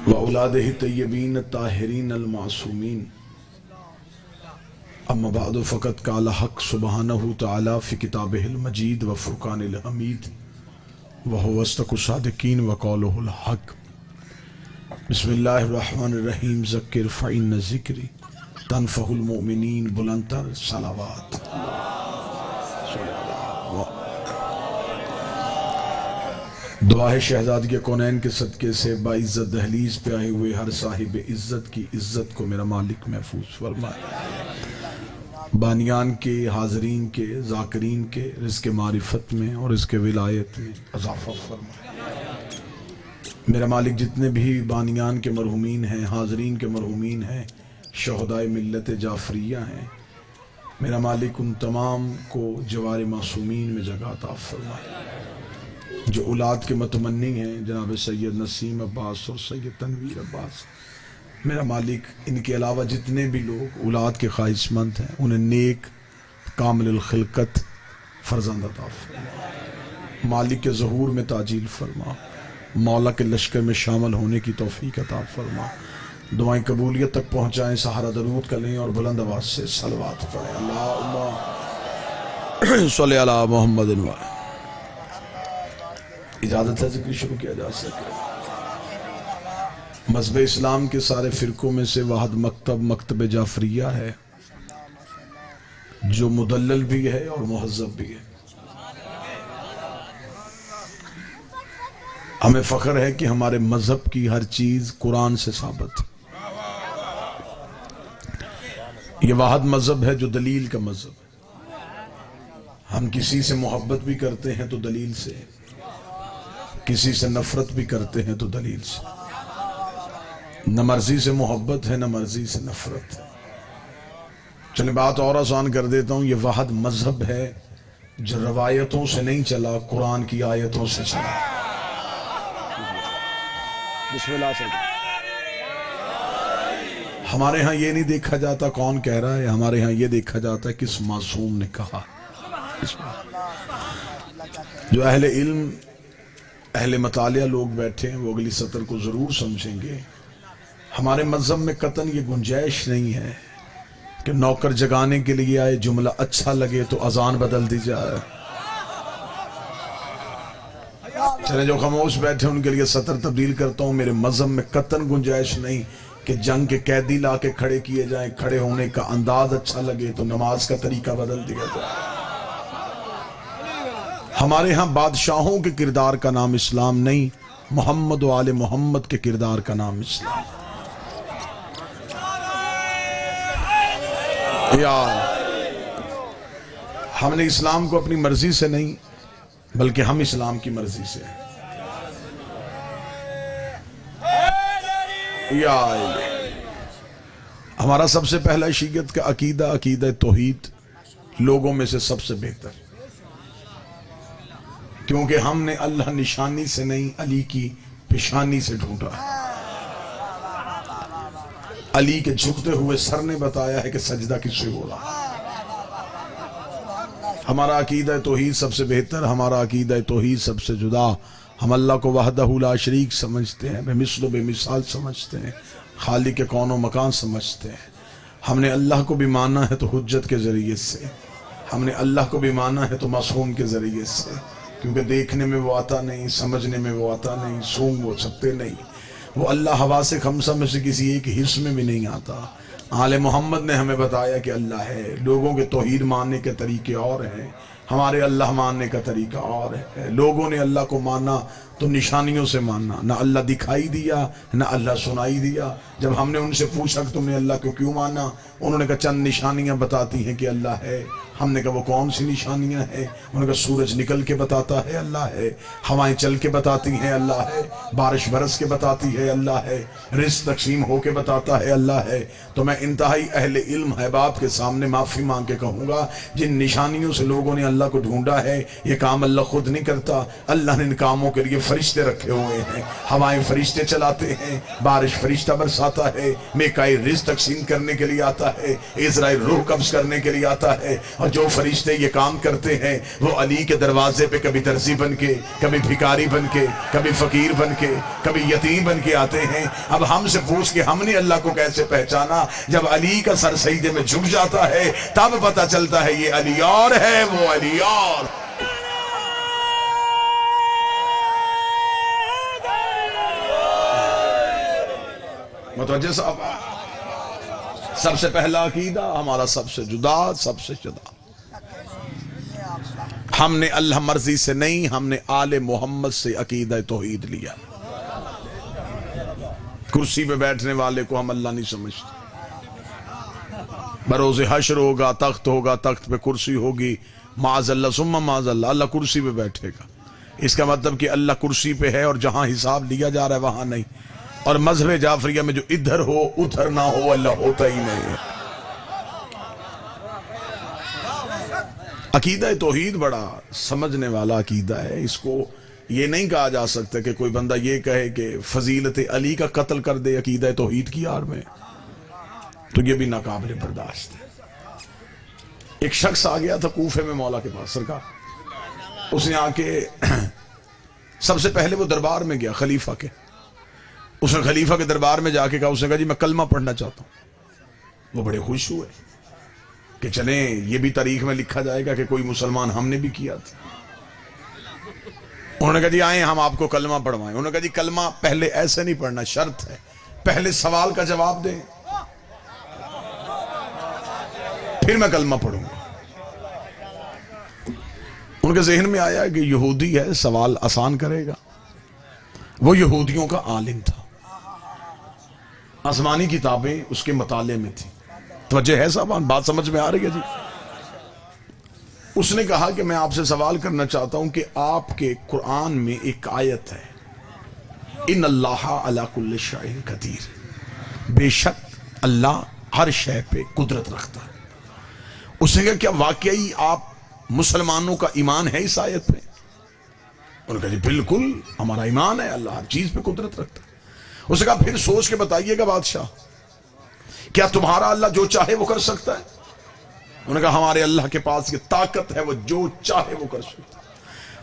وأولاده الطيبين الطاهرين المعصومين أما بعد فقد قال حق سبحانه تعالى في كتابه المجيد وفرقان الحميد وهو أصدق الصادقين وقوله الحق بسم الله الرحمن الرحيم ذکر فإن الذکر تنفع المؤمنین بلندتر صلوات دعا ہے شہزادی کے کونین کے صدقے سے باعزت دہلیز پہ آئے ہوئے ہر صاحب عزت کی عزت کو میرا مالک محفوظ فرمائے، بانیان کے، حاضرین کے، ذاکرین کے رزق معرفت میں اور رزق ولایت میں اضافہ فرمائے۔ میرا مالک جتنے بھی بانیان کے مرحومین ہیں، حاضرین کے مرحومین ہیں، شہدائے ملت جعفریہ ہیں، میرا مالک ان تمام کو جوار معصومین میں جگہ عطا فرمائے۔ جو اولاد کے متمنی ہیں جناب سید نسیم عباس اور سید تنویر عباس، میرا مالک ان کے علاوہ جتنے بھی لوگ اولاد کے خواہش مند ہیں انہیں نیک کامل الخلقت فرزند عطا فرما، مالک کے ظہور میں تعجیل فرما، مولا کے لشکر میں شامل ہونے کی توفیق عطا فرما، دعائیں قبولیت تک پہنچائیں، سہارا درود کریں اور بلند آواز سے صلوات پڑھیں۔ اللہم صلی علی محمد و اجازت ہے ذکر شروع کیا جا سکے۔ مذہب اسلام کے سارے فرقوں میں سے واحد مکتب جعفریہ ہے جو مدلل بھی ہے اور مہذب بھی ہے۔ ہمیں فخر ہے کہ ہمارے مذہب کی ہر چیز قرآن سے ثابت ہے۔ یہ واحد مذہب ہے جو دلیل کا مذہب ہے۔ ہم کسی سے محبت بھی کرتے ہیں تو دلیل سے، کسی سے نفرت بھی کرتے ہیں تو دلیل سے، نہ مرضی سے محبت ہے نہ مرضی سے نفرت ہے۔ چلیں بات اور آسان کر دیتا ہوں، یہ واحد مذہب ہے جو روایتوں سے نہیں چلا، قرآن کی آیتوں سے چلا۔ بسم اللہ سے ہمارے ہاں یہ نہیں دیکھا جاتا کون کہہ رہا ہے، ہمارے ہاں یہ دیکھا جاتا ہے کس معصوم نے کہا۔ جو اہل علم، اہل مطالعہ لوگ بیٹھے ہیں وہ اگلی سطر کو ضرور سمجھیں گے۔ ہمارے مذہب میں قطعاً یہ گنجائش نہیں ہے کہ نوکر جگانے کے لیے آئے، جملہ اچھا لگے تو اذان بدل دی جائے۔ چلے جو خاموش بیٹھے ان کے لیے سطر تبدیل کرتا ہوں، میرے مذہب میں قطعاً گنجائش نہیں کہ جنگ کے قیدی لا کے کھڑے کیے جائیں، کھڑے ہونے کا انداز اچھا لگے تو نماز کا طریقہ بدل دیا جائے۔ ہمارے ہاں بادشاہوں کے کردار کا نام اسلام نہیں، محمد و آل محمد کے کردار کا نام اسلام۔ ہم نے اسلام کو اپنی مرضی سے نہیں بلکہ ہم اسلام کی مرضی سے ہیں۔ ہمارا سب سے پہلا شیعت کا عقیدہ، عقیدہ توحید، لوگوں میں سے سب سے بہتر، کیونکہ ہم نے اللہ نشانی سے نہیں علی کی پیشانی سے ڈھونڈا۔ علی کے جھکتے ہوئے سر نے بتایا ہے کہ سجدہ کس سے ہو رہا۔ ہمارا عقیدہ توحید سب سے بہتر، ہمارا عقیدہ توحید سب سے جدا۔ ہم اللہ کو وحدہ لا شریک سمجھتے ہیں، بے مثل و بے مثال سمجھتے ہیں، خالق کون و مکان سمجھتے ہیں۔ ہم نے اللہ کو بھی مانا ہے تو حجت کے ذریعے سے، ہم نے اللہ کو بھی مانا ہے تو معصوم کے ذریعے سے، کیونکہ دیکھنے میں وہ آتا نہیں، سمجھنے میں وہ آتا نہیں، سونگ وہ سکتے نہیں، وہ اللہ حواس خمسہ میں سے کسی ایک حص میں بھی نہیں آتا۔ آل محمد نے ہمیں بتایا کہ اللہ ہے۔ لوگوں کے توحید ماننے کے طریقے اور ہیں، ہمارے اللہ ماننے کا طریقہ اور ہے۔ لوگوں نے اللہ کو مانا تو نشانیوں سے ماننا، نہ اللہ دکھائی دیا نہ اللہ سنائی دیا۔ جب ہم نے ان سے پوچھا کہ تم نے اللہ کو کیوں مانا، انہوں نے کہا چند نشانیاں بتاتی ہیں کہ اللہ ہے۔ ہم نے کہا وہ کون سی نشانیاں ہیں؟ انہوں نے کہا سورج نکل کے بتاتا ہے اللہ ہے، ہوائیں چل کے بتاتی ہیں اللہ ہے، بارش برس کے بتاتی ہے اللہ ہے، رزق تقسیم ہو کے بتاتا ہے اللہ ہے۔ تو میں انتہائی اہل علم احباب کے سامنے معافی مانگ کے کہوں گا، جن نشانیوں سے لوگوں نے اللہ کو ڈھونڈا ہے یہ کام اللہ خود نہیں کرتا، اللہ نے ان کاموں کے لیے فرشتے رکھے ہوئے ہیں، ہوائیں فرشتے چلاتے ہیں، بارش فرشتہ برساتا ہے، میکائیل رزق تقسیم کرنے کے لیے آتا ہے، اسرائیل روح قبض کرنے کے لیے آتا ہے، اور جو فرشتے یہ کام کرتے ہیں وہ علی کے دروازے پہ کبھی درزی بن کے، کبھی بھکاری بن کے، کبھی فقیر بن کے، کبھی یتیم بن کے آتے ہیں۔ اب ہم سے پوچھ کے ہم نے اللہ کو کیسے پہچانا؟ جب علی کا سر سجدے میں جھک جاتا ہے تب پتہ چلتا ہے یہ علی اور ہے، وہ علی اور۔ متوجہ صاحب؟ سب سے پہلا عقیدہ ہمارا سب سے جدا، سب سے جدا، ہم نے اللہ مرضی سے نہیں، ہم نے آل محمد سے عقیدہ توحید لیا۔ کرسی پہ بیٹھنے والے کو ہم اللہ نہیں سمجھتے۔ بروز حشر ہوگا، تخت ہوگا، تخت پہ کرسی ہوگی، معاذ اللہ ثم معاذ اللہ، اللہ کرسی پہ بیٹھے گا۔ اس کا مطلب کہ اللہ کرسی پہ ہے اور جہاں حساب لیا جا رہا ہے وہاں نہیں۔ اور مذہب جعفریہ میں جو ادھر ہو ادھر نہ ہو، اللہ ہوتا ہی نہیں ہے۔ عقیدہ توحید بڑا سمجھنے والا عقیدہ ہے۔ اس کو یہ نہیں کہا جا سکتا کہ کوئی بندہ یہ کہے کہ فضیلت علی کا قتل کر دے عقیدہ توحید کی آڑ میں، تو یہ بھی ناقابل برداشت ہے۔ ایک شخص آ گیا تھا کوفے میں مولا کے پاس سرکار، اس نے آ کے سب سے پہلے وہ دربار میں گیا خلیفہ کے، اس نے خلیفہ کے دربار میں جا کے کہا، اس نے کہا جی میں کلمہ پڑھنا چاہتا ہوں۔ وہ بڑے خوش ہوئے کہ چلیں یہ بھی تاریخ میں لکھا جائے گا کہ کوئی مسلمان ہم نے بھی کیا تھا۔ انہوں نے کہا جی آئیں ہم آپ کو کلمہ پڑھوائیں۔ انہوں نے کہا جی کلمہ پہلے ایسے نہیں پڑھنا، شرط ہے، پہلے سوال کا جواب دیں پھر میں کلمہ پڑھوں گا۔ ان کے ذہن میں آیا کہ یہودی ہے، سوال آسان کرے گا۔ وہ یہودیوں کا عالم تھا، آسمانی کتابیں اس کے مطالعے میں تھی۔ توجہ ہے صاحبان؟ بات سمجھ میں آ رہی ہے جی؟ اس نے کہا کہ میں آپ سے سوال کرنا چاہتا ہوں کہ آپ کے قرآن میں ایک آیت ہے، ان اللہ علی کل شیء قدیر، بے شک اللہ ہر شے پہ قدرت رکھتا ہے۔ اس نے کہا کیا واقعی آپ مسلمانوں کا ایمان ہے اس آیت پہ؟ انہوں نے کہا جی بالکل ہمارا ایمان ہے، اللہ ہر چیز پہ قدرت رکھتا ہے۔ اس نے کہا پھر سوچ کے بتائیے گا بادشاہ، کیا تمہارا اللہ جو چاہے وہ کر سکتا ہے؟ انہوں نے کہا ہمارے اللہ کے پاس یہ طاقت ہے، وہ جو چاہے وہ کر سکتا ہے۔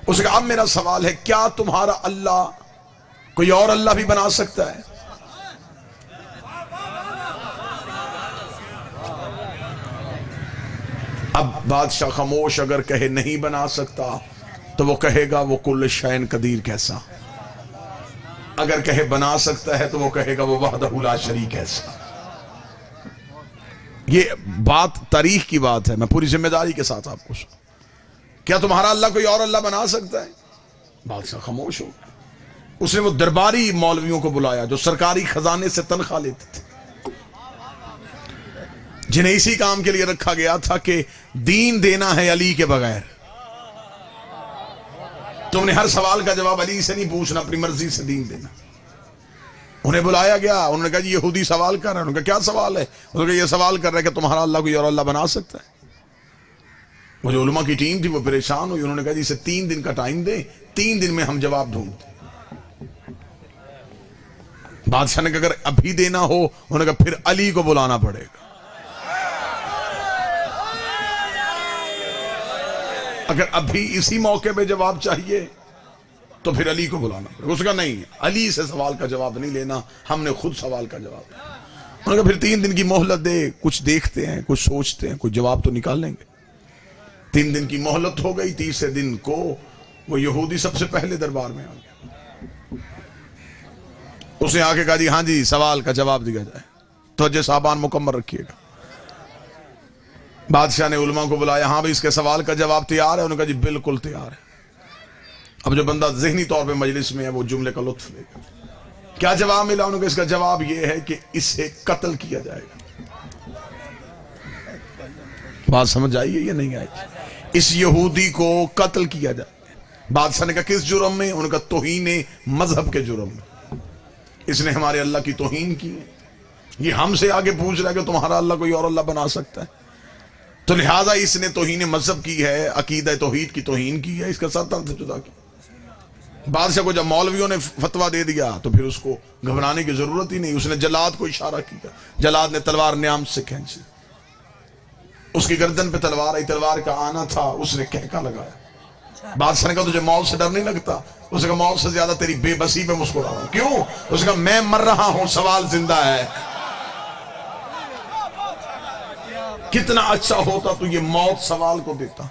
اس نے کہا اب میرا سوال ہے، کیا تمہارا اللہ کوئی اور اللہ بھی بنا سکتا ہے؟ اب بادشاہ خاموش، اگر کہے نہیں بنا سکتا تو وہ کہے گا وہ کل شیء قدیر کیسا، اگر کہے بنا سکتا ہے تو وہ کہے گا وہ وحدہ لا شریک کیسا۔ یہ بات تاریخ کی بات ہے، میں پوری ذمہ داری کے ساتھ آپ کو کیا تمہارا اللہ کوئی اور اللہ بنا سکتا ہے؟ بادشاہ خاموش ہو۔ اس نے وہ درباری مولویوں کو بلایا جو سرکاری خزانے سے تنخواہ لیتے تھے، جنہیں اسی کام کے لیے رکھا گیا تھا کہ دین دینا ہے علی کے بغیر۔ تم نے ہر سوال کا جواب علی سے نہیں پوچھنا، اپنی مرضی سے دین دینا۔ انہیں بلایا گیا، انہوں نے کہا جی یہودی سوال کر رہا ہے۔ انہوں نے کہا کیا سوال ہے؟ انہوں نے کہا یہ سوال کر رہا ہے کہ تمہارا اللہ کوئی اور اللہ بنا سکتا ہے؟ وہ جو علماء کی ٹیم تھی وہ پریشان ہوئی، انہوں نے کہا جی اسے 3 دن کا ٹائم دیں، 3 دن میں ہم جواب ڈھونڈتے۔ بادشاہ نے کہا اگر ابھی دینا ہو، انہوں نے کہا پھر علی کو بلانا پڑے گا۔ اگر ابھی اسی موقع پہ جواب چاہیے تو پھر علی کو بلانا پڑے گا۔ اس کا نہیں، علی سے سوال کا جواب نہیں لینا، ہم نے خود سوال کا جواب۔ انہوں نے کہا پھر 3 دن کی مہلت دے، کچھ دیکھتے ہیں، کچھ سوچتے ہیں، کچھ جواب تو نکال لیں گے۔ 3 دن کی مہلت ہو گئی، تیسرے دن کو وہ یہودی سب سے پہلے دربار میں آ گیا۔ اس نے آ کے کہا جی ہاں جی سوال کا جواب دیا جائے، توجہ صاحبان مکمل رکھیے گا۔ بادشاہ نے علماء کو بلایا، ہاں بھائی اس کے سوال کا جواب تیار ہے؟ انہوں نے کہا جی بالکل تیار ہے۔ اب جو بندہ ذہنی طور پہ مجلس میں ہے وہ جملے کا لطف لے گا۔ کیا جواب ملا؟ انہوں نے کہا اس کا جواب یہ ہے کہ اسے قتل کیا جائے گا۔ بات سمجھ آئی ہے یا نہیں آئی؟ اس یہودی کو قتل کیا جائے گا۔ بادشاہ نے کہا کس جرم میں؟ انہوں نے کہا توہین مذہب کے جرم میں، اس نے ہمارے اللہ کی توہین کی ہے۔ یہ ہم سے آگے پوچھ رہا ہے کہ تمہارا اللہ کوئی اور اللہ بنا سکتا ہے، تو لہٰذا اس نے توہین مذہب کی ہے، عقیدہ توحید کی توہین کی ہے، اس کا سر تن سے جدا کیا۔ بادشاہ کو جب مولویوں نے فتویٰ دے دیا تو پھر اس کو گھبرانے کی ضرورت ہی نہیں. اس نے جلاد کو اشارہ کیا, جلاد نے تلوار نیام سے کھینچی, اس کی گردن پہ تلوار آئی, تلوار کا آنا تھا, اس نے کہکا لگایا. بادشاہ نے کہا تجھے موت سے ڈر نہیں لگتا؟ اس نے کہا موت سے زیادہ تیری بے بسی پہ مسکرا رہا ہوں. کیوں؟ اس نے کہا میں مر رہا ہوں, سوال زندہ ہے. کتنا اچھا ہوتا تو یہ موت سوال کو دیتا.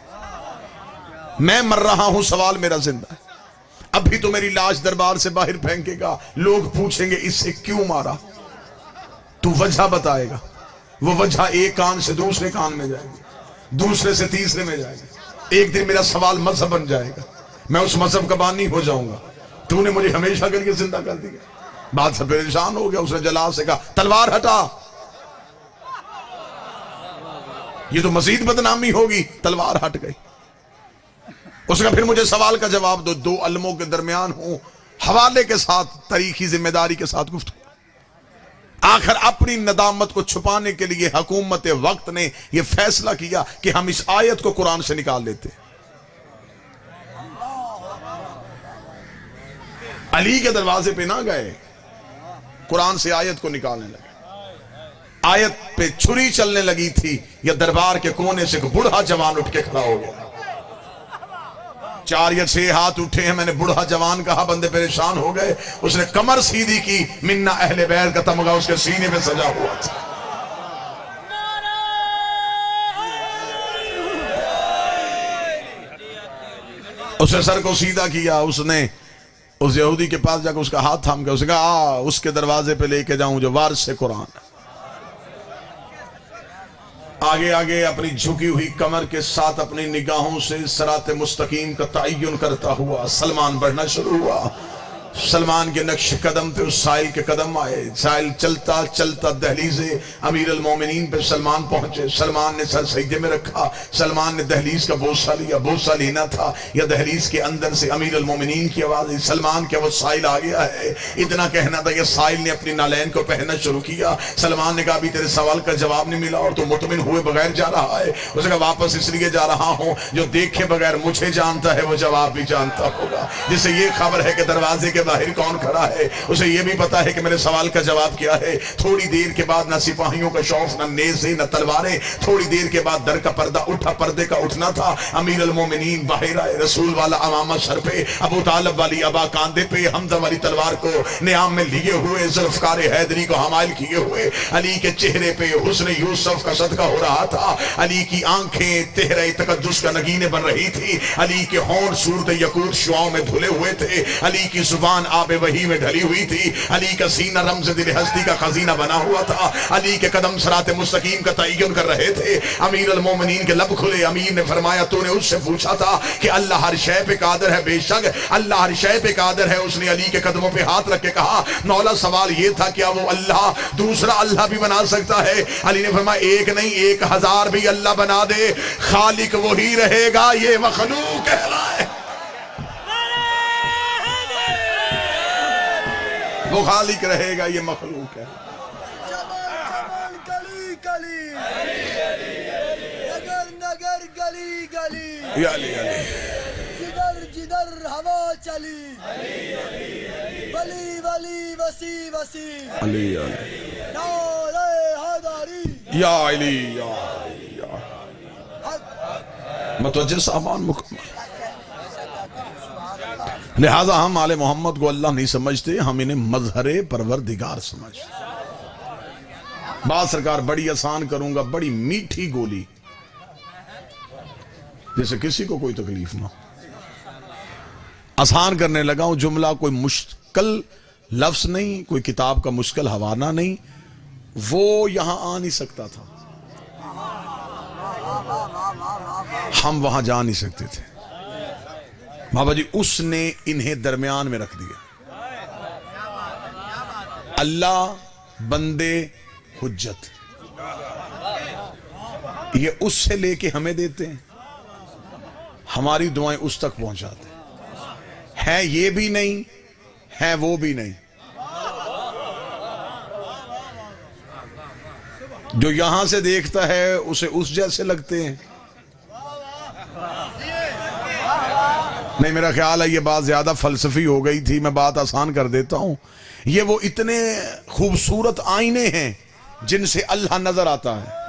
میں مر رہا ہوں, سوال میرا زندہ ہے. ابھی تو میری لاش دربار سے باہر پھینکے گا, لوگ پوچھیں گے اسے کیوں مارا, تو وجہ بتائے گا. وہ وجہ ایک کان سے دوسرے کان میں جائے گی, دوسرے سے تیسرے میں جائے گی. ایک دن میرا سوال مذہب بن جائے گا, میں اس مذہب کا بانی ہو جاؤں گا. تو نے مجھے ہمیشہ کر کے زندہ کر دیا. بات سے پریشان ہو گیا. اس نے جلال سے کہا تلوار ہٹا, یہ تو مزید بدنامی ہوگی. تلوار ہٹ گئی. اس کا پھر مجھے سوال کا جواب دو. دو علموں کے درمیان ہوں, حوالے کے ساتھ, تاریخی ذمہ داری کے ساتھ گفتگو. آخر اپنی ندامت کو چھپانے کے لیے حکومت وقت نے یہ فیصلہ کیا کہ ہم اس آیت کو قرآن سے نکال لیتے. علی کے دروازے پہ نہ گئے, قرآن سے آیت کو نکالنے لگے. آیت پہ چھری چلنے لگی تھی, یا دربار کے کونے سے ایک بوڑھا جوان اٹھ کے کھڑا ہو گیا. 4 یا 6 ہاتھ اٹھے ہیں. میں نے بوڑھا جوان کہا, بندے پریشان ہو گئے. اس نے کمر سیدھی کی, منا اہل بیت کا تمغہ اس کے سینے پہ سجا ہوا تھا. اس نے سر کو سیدھا کیا. اس نے اس یہودی کے پاس جا کے اس کا ہاتھ تھام کے اس نے کہا اس کے دروازے پہ لے کے جاؤں جو وارث قرآن ہے. آگے آگے اپنی جھکی ہوئی کمر کے ساتھ اپنی نگاہوں سے صراط مستقیم کا تعین کرتا ہوا سلمان بڑھنا شروع ہوا. سلمان کے نقش قدم پہ اس سائل کے قدم آئے. سائل چلتا چلتا دہلیز امیر المومنین پہ سلمان پہنچے. سلمان نے سر سجدے میں رکھا. سلمان نے دہلیز کا بوسہ لیا. بوسہ لینا تھا یا دہلیز کے اندر سے امیر المومنین کی آواز آئی, سلمان کیا وہ سائل آ گیا ہے؟ اتنا کہنا تھا کہ سائل نے اپنی نالین کو پہننا شروع کیا. سلمان نے کہا ابھی تیرے سوال کا جواب نہیں ملا اور تو مطمئن ہوئے بغیر جا رہا ہے. اس نے کہا واپس اس لیے جا رہا ہوں, جو دیکھے بغیر مجھے جانتا ہے وہ جواب بھی جانتا ہوگا. جسے یہ خبر ہے کہ دروازے کے باہر کون کھڑا ہے, اسے یہ بھی پتا ہے کہ میرے سوال کا جواب کیا ہے. تھوڑی دیر کے بعد نہ سپاہیوں کا شوق, نہ نیزے, نہ تلواریں. تھوڑی دیر کے بعد در کا پردہ اٹھا. پردے کا اٹھنا تھا. امیر المومنین باہر آئے. رسول والا امامہ سر پہ, ابو طالب والی ابا کاندھے پہ, حمزہ والی تلوار کو نیام میں لیے ہوئے, ذوالفقار حیدری کو حمائل کیے ہوئے. علی کے چہرے پہ حسن یوسف کا صدقہ ہو رہا تھا. علی کی آنکھیں تہرے تقدس کا نگینے بن رہی تھی. علی کے ہونٹ صورت یقوت شعاؤں میں دھلے ہوئے تھے. علی کی زبان آب وحی میں ڈھلی ہوئی تھی. علی کا سینہ رمز دل ہستی کا خزینہ بنا ہوا تھا. علی کے قدم صراط مستقیم کا تعین کر رہے تھے. امیر المومنین کے لب کھلے. امیر نے فرمایا تو نے اس سے پوچھا تھا کہ اللہ ہر شے پہ قادر ہے؟ بے شک اللہ ہر شے پہ قادر ہے. اس نے علی کے قدموں پہ ہاتھ رکھ کے کہا مولا سوال یہ تھا کیا وہ اللہ دوسرا اللہ بھی بنا سکتا ہے؟ علی نے فرمایا ایک نہیں 1000 بھی اللہ بنا دے, خالق وہی رہے گا, یہ مخلوق کہہ رہا ہے. وہ خالق رہے گا, یہ مخلوق ہے. یا علی جدر جدر ہوا چلی, ولی ولی وسی وسی, علی نعرہ حیدری, یا علی یا متوجہ سامان مکمل. لہذا ہم آل محمد کو اللہ نہیں سمجھتے, ہم انہیں مظہر پروردگار سمجھتے. بات سرکار بڑی آسان کروں گا, بڑی میٹھی گولی, جیسے کسی کو کوئی تکلیف نہ ہو. آسان کرنے لگا ہوں جملہ, کوئی مشکل لفظ نہیں, کوئی کتاب کا مشکل حوالہ نہیں. وہ یہاں آ نہیں سکتا تھا, ہم وہاں جا نہیں سکتے تھے. بابا جی اس نے انہیں درمیان میں رکھ دیا. اللہ بندے حجت, یہ اس سے لے کے ہمیں دیتے ہیں, ہماری دعائیں اس تک پہنچاتے ہیں. یہ بھی نہیں ہے, وہ بھی نہیں. جو یہاں سے دیکھتا ہے اسے اس جیسے لگتے ہیں, نہیں، میرا خیال ہے یہ بات زیادہ فلسفی ہو گئی تھی، میں بات آسان کر دیتا ہوں. یہ وہ اتنے خوبصورت آئینے ہیں جن سے اللہ نظر آتا ہے.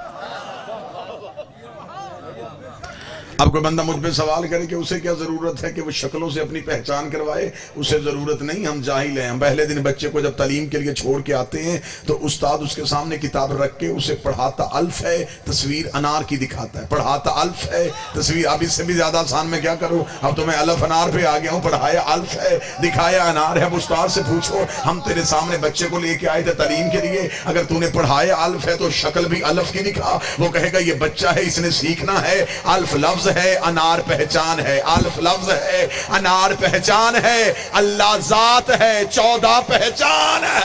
اب کوئی بندہ مجھ پہ سوال کرے کہ اسے کیا ضرورت ہے کہ وہ شکلوں سے اپنی پہچان کروائے؟ اسے ضرورت نہیں، ہم جاہل ہیں. ہم پہلے دن بچے کو جب تعلیم کے لیے چھوڑ کے آتے ہیں تو استاد اس کے سامنے کتاب رکھ کے اسے پڑھاتا الف ہے، تصویر انار کی دکھاتا ہے. پڑھاتا الف ہے، تصویر. اب اس سے بھی زیادہ آسان میں کیا کروں؟ اب تو میں الف انار پہ آ گیا ہوں. پڑھایا الف ہے، دکھایا انار ہے. اب استاد سے پوچھو، ہم تیرے سامنے بچے کو لے کے آئے تھے تعلیم کے لیے، اگر تو نے پڑھایا الف ہے تو شکل بھی الف کی دکھا. وہ کہے گا یہ بچہ ہے، اس نے سیکھنا ہے. الف لفظ ہے، انار پہچان ہے. الف لفظ ہے، انار پہچان ہے. اللہ ذات ہے، 14 پہچان ہے.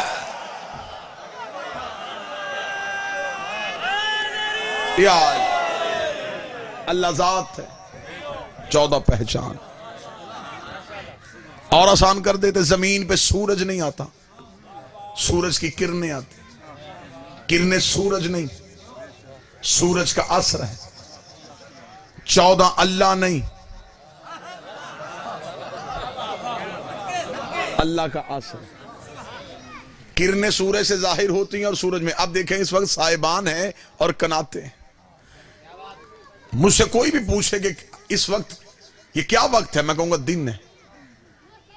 یا اللہ ذات ہے، 14 پہچان. اور آسان کر دیتے، زمین پہ سورج نہیں آتا، سورج کی کرنیں آتی. کرنیں سورج نہیں، سورج کا اثر ہے. 14 اللہ نہیں، اللہ کا اثر. کرنیں سورج سے ظاہر ہوتی ہیں اور سورج میں. اب دیکھیں اس وقت سائبان ہیں اور کناتے ہیں. مجھ سے کوئی بھی پوچھے کہ اس وقت یہ کیا وقت ہے، میں کہوں گا دن ہے.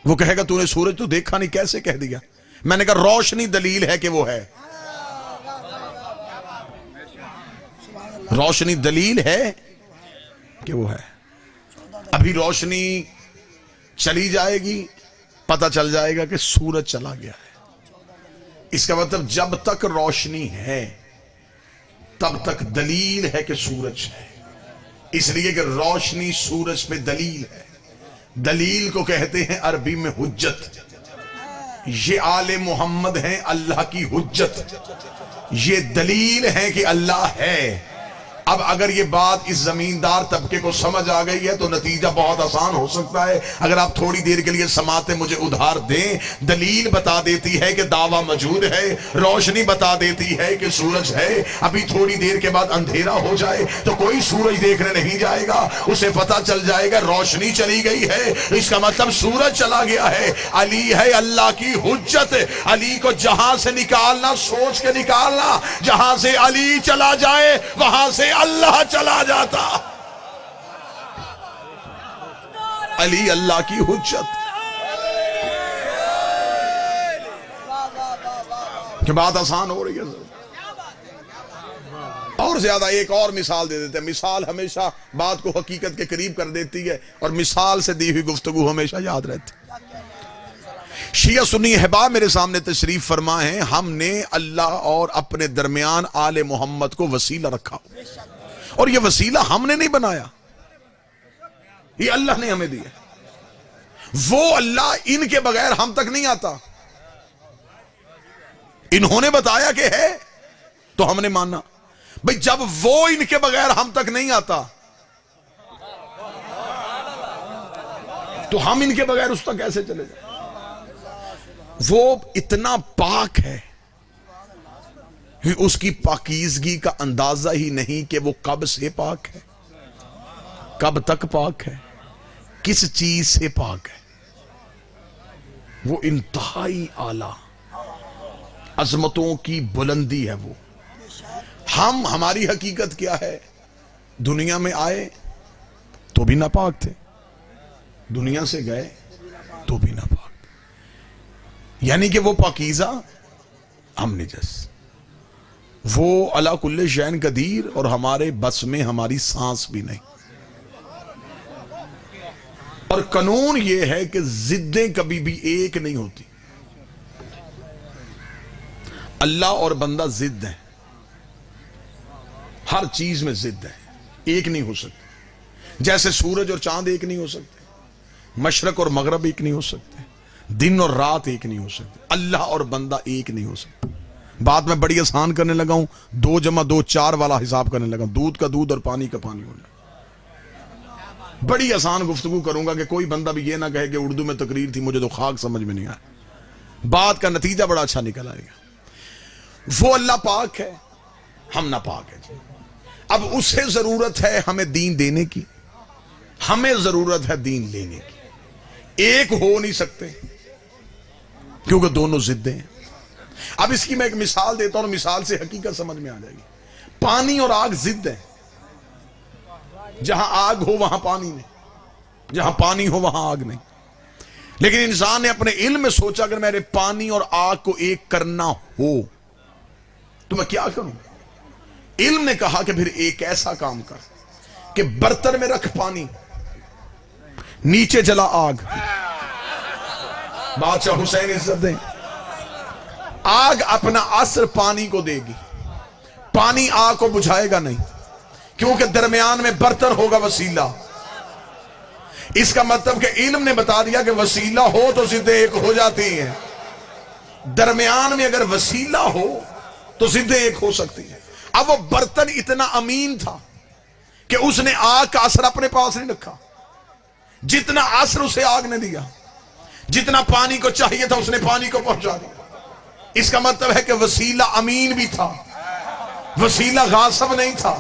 وہ کہے گا تو نے سورج تو دیکھا نہیں، کیسے کہہ دیا؟ میں نے کہا روشنی دلیل ہے کہ وہ ہے. روشنی دلیل ہے کہ وہ ہے. ابھی روشنی چلی جائے گی، پتہ چل جائے گا کہ سورج چلا گیا ہے. اس کا مطلب جب تک روشنی ہے تب تک دلیل ہے کہ سورج ہے. اس لیے کہ روشنی سورج پہ دلیل ہے. دلیل کو کہتے ہیں عربی میں حجت. یہ آل محمد ہیں اللہ کی حجت، یہ دلیل ہے کہ اللہ ہے. اب اگر یہ بات اس زمیندار طبقے کو سمجھ آ گئی ہے تو نتیجہ بہت آسان ہو سکتا ہے. اگر آپ تھوڑی دیر کے لیے سماعتیں مجھے ادھار دیں، دلیل بتا دیتی ہے کہ دعویٰ موجود ہے، روشنی بتا دیتی ہے کہ سورج ہے. ابھی تھوڑی دیر کے بعد اندھیرا ہو جائے تو کوئی سورج دیکھنے نہیں جائے گا، اسے پتا چل جائے گا روشنی چلی گئی ہے، اس کا مطلب سورج چلا گیا ہے. علی ہے اللہ کی حجت. علی کو جہاں سے نکالنا سوچ کے نکالنا، جہاں سے علی چلا جائے وہاں سے اللہ چلا جاتا. علی اللہ کی حجت. کہ بات آسان ہو رہی ہے. اور زیادہ ایک اور مثال دے دیتے ہیں. مثال ہمیشہ بات کو حقیقت کے قریب کر دیتی ہے اور مثال سے دی ہوئی گفتگو ہمیشہ یاد رہتی. شیعہ سنی احباب میرے سامنے تشریف فرما ہیں. ہم نے اللہ اور اپنے درمیان آل محمد کو وسیلہ رکھا، اور یہ وسیلہ ہم نے نہیں بنایا، یہ اللہ نے ہمیں دیا. وہ اللہ ان کے بغیر ہم تک نہیں آتا. انہوں نے بتایا کہ ہے تو ہم نے مانا. بھئی جب وہ ان کے بغیر ہم تک نہیں آتا تو ہم ان کے بغیر اس تک کیسے چلے جائیں؟ وہ اتنا پاک ہے، اس کی پاکیزگی کا اندازہ ہی نہیں کہ وہ کب سے پاک ہے، کب تک پاک ہے، کس چیز سے پاک ہے. وہ انتہائی اعلیٰ عظمتوں کی بلندی ہے. وہ ہماری حقیقت کیا ہے؟ دنیا میں آئے تو بھی ناپاک تھے، دنیا سے گئے تو بھی ناپاک. یعنی کہ وہ پاکیزہ، ہم نجس. وہ علی کل شیء قدیر اور ہمارے بس میں ہماری سانس بھی نہیں. اور قانون یہ ہے کہ ضدیں کبھی بھی ایک نہیں ہوتی. اللہ اور بندہ ضد ہیں، ہر چیز میں ضد ہے، ایک نہیں ہو سکتے. جیسے سورج اور چاند ایک نہیں ہو سکتے، مشرق اور مغرب ایک نہیں ہو سکتے، دن اور رات ایک نہیں ہو سکتے. اللہ اور بندہ ایک نہیں ہو سکتے. بات میں بڑی آسان کرنے لگا ہوں، 2 + 2 4 والا حساب کرنے لگا ہوں. دودھ کا دودھ اور پانی کا پانی ہو جائے. بڑی آسان گفتگو کروں گا کہ کوئی بندہ بھی یہ نہ کہے کہ اردو میں تقریر تھی، مجھے تو خاک سمجھ میں نہیں آیا. بات کا نتیجہ بڑا اچھا نکل آئے گا. وہ اللہ پاک ہے، ہم نہ پاک ہے. اب اسے ضرورت ہے ہمیں دین دینے کی، ہمیں ضرورت ہے دین لینے کی. ایک ہو نہیں سکتے کیونکہ دونوں ضدیں ہیں. اب اس کی میں ایک مثال دیتا ہوں، مثال سے حقیقت سمجھ میں آ جائے گی. پانی اور آگ ضد ہیں. جہاں آگ ہو وہاں پانی نہیں، جہاں پانی ہو وہاں آگ نہیں. لیکن انسان نے اپنے علم میں سوچا اگر میرے پانی اور آگ کو ایک کرنا ہو تو میں کیا کروں. علم نے کہا کہ پھر ایک ایسا کام کر کہ برتن میں رکھ پانی، نیچے جلا آگ. بادشاہ حسین عزت دیں. آگ اپنا اثر پانی کو دے گی، پانی آگ کو بجھائے گا نہیں، کیونکہ درمیان میں برتن ہوگا وسیلہ. اس کا مطلب کہ علم نے بتا دیا کہ وسیلہ ہو تو ضدیں ایک ہو جاتی ہیں، درمیان میں اگر وسیلہ ہو تو ضدیں ایک ہو سکتی ہیں. اب وہ برتن اتنا امین تھا کہ اس نے آگ کا اثر اپنے پاس نہیں رکھا. جتنا اثر اسے آگ نے دیا، جتنا پانی کو چاہیے تھا اس نے پانی کو پہنچا دیا. اس کا مطلب ہے کہ وسیلہ امین بھی تھا، وسیلہ غاصب نہیں تھا،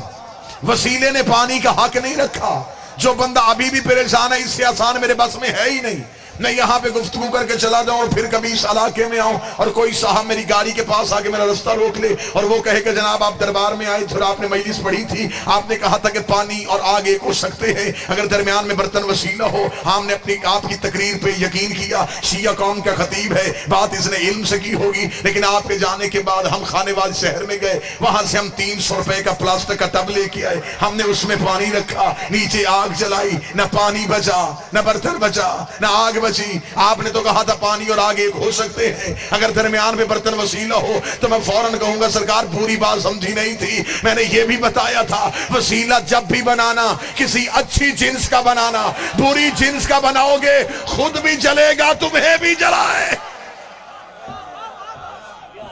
وسیلے نے پانی کا حق نہیں رکھا. جو بندہ ابھی بھی پریشان ہے اس سے آسان میرے بس میں ہے ہی نہیں. میں یہاں پہ گفتگو کر کے چلا جاؤں اور پھر کبھی اس علاقے میں آؤں اور کوئی صاحب میری گاڑی کے پاس آ کے میرا رستہ روک لے اور وہ کہے کہ جناب آپ دربار میں آئے تھے اور آپ نے مجلس پڑھی تھی، آپ نے کہا تھا کہ پانی اور آگ ایک ہو سکتے ہیں اگر درمیان میں برتن وسیلہ ہو. ہم نے اپنی آپ کی تقریر پہ یقین کیا، شیعہ قوم کا خطیب ہے، بات اس نے علم سے کی ہوگی. لیکن آپ کے جانے کے بعد ہم خانے واز شہر میں گئے، وہاں سے ہم 300 روپے کا پلاسٹک کا ٹب لے کے آئے. ہم نے اس میں پانی رکھا، نیچے آگ جلائی، نہ پانی بچا نہ برتن بچا نہ آگ بچی. آپ نے تو کہا تھا پانی اور آگ ایک ہو سکتے ہیں اگر درمیان میں برتن وسیلہ ہو. تو میں فوراً کہوں گا سرکار پوری بات سمجھی نہیں تھی. میں نے یہ بھی بتایا تھا وسیلہ جب بھی بنانا کسی اچھی جنس کا بنانا، بری جنس کا بناؤ گے خود بھی جلے گا تمہیں بھی جلائے.